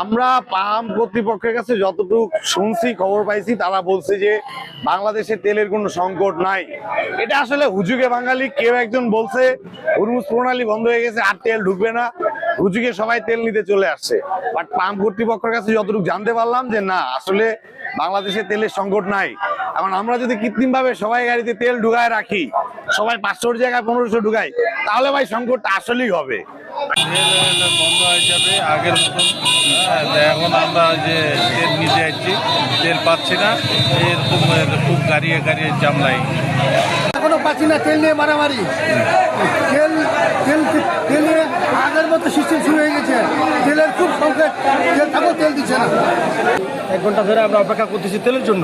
আমরা পাম কর্তৃপক্ষের কাছে যতটুকু শুনছি, খবর পাইছি, তারা বলছে যে বাংলাদেশে তেলের কোনো সংকট নাই। এটা আসলে হুজুগে বাঙালি কেউ একজন বলছে হুরমুজ প্রণালী বন্ধ হয়ে গেছে, আর তেল ঢুকবে না, হুজুগে সবাই তেল নিতে চলে আসছে। বাট পাম কর্তৃপক্ষের কাছে যতটুকু জানতে পারলাম যে না, আসলে বাংলাদেশে তেলের সংকট নাই। এখন আমরা যদি কৃত্রিম ভাবে সবাই গাড়িতে তেল ঢুকায় রাখি, সবাই 500 জায়গায় 1500 ঢুকাই, তাহলে ভাই সংকটটা আসলেই হবে। বন্ধ হয়ে যাবে আগের মতন। এখন আমরা যে তেল নিতে যাচ্ছি, তেল পাচ্ছি না, এরকম খুব গাড়িয়ে গাড়িয়ে জাম লাগে। এখনো পাচ্ছি না, তেল নিয়ে মারামারি। তেল তেল তেল নিয়ে আগের মতো সিস্টেম শুরু হয়ে গেছে। তেলের খুব সংকট, তেল থাকো তেল দিচ্ছে না। 1 ঘন্টা ধরে আমরা অপেক্ষা করতেছি তেলের জন্য,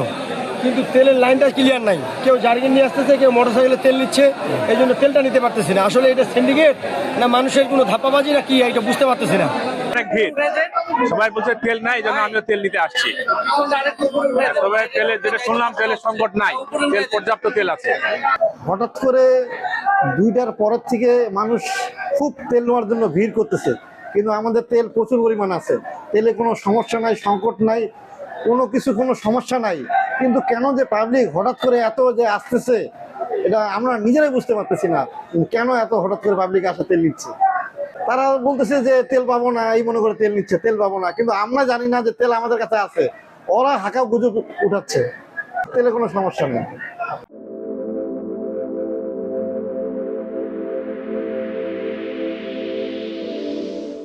কিন্তু তেলের লাইনটা ক্লিয়ার নাই। কেউ জার্কিন নিয়ে আসতেছে, কেউ মোটরসাইকেলে তেল নিচ্ছে, এই জন্য তেলটা নিতে পারতেছি না। আসলে এটা সিন্ডিকেট না মানুষের কোনো ধাপ্পাবাজি না কি, এটা বুঝতে পারতেছি না। অনেক ভিড়, সবাই বলছে তেল নাই, এই জন্য আমিও তেল নিতে আসছি। তবে তেলের যেটা শুনলাম, তেলের সংকট নাই, তেল পর্যাপ্ত তেল আছে। হঠাৎ করে 2টার পরের থেকে মানুষ খুব তেল নেওয়ার জন্য ভিড় করতেছে, কিন্তু আমাদের তেল প্রচুর পরিমাণ আছে, তেলে কোনো সমস্যা নাই, সংকট নাই, কোনো সমস্যা নাই। কিন্তু কেন যে পাবলিক হঠাৎ করে এত যে আসতেছে, এটা আমরা নিজেরাই বুঝতে পারতেছি না। কেন এত হঠাৎ করে পাবলিক আসে তেল নিচ্ছে? তারা বলতেছে যে তেল পাবো না, এই মনে করে তেল নিচ্ছে, তেল পাবো না। কিন্তু আমরা জানি না যে তেল আমাদের কাছে আছে, ওরা হাঁকা গুজব উঠাচ্ছে, তেলে কোনো সমস্যা নেই।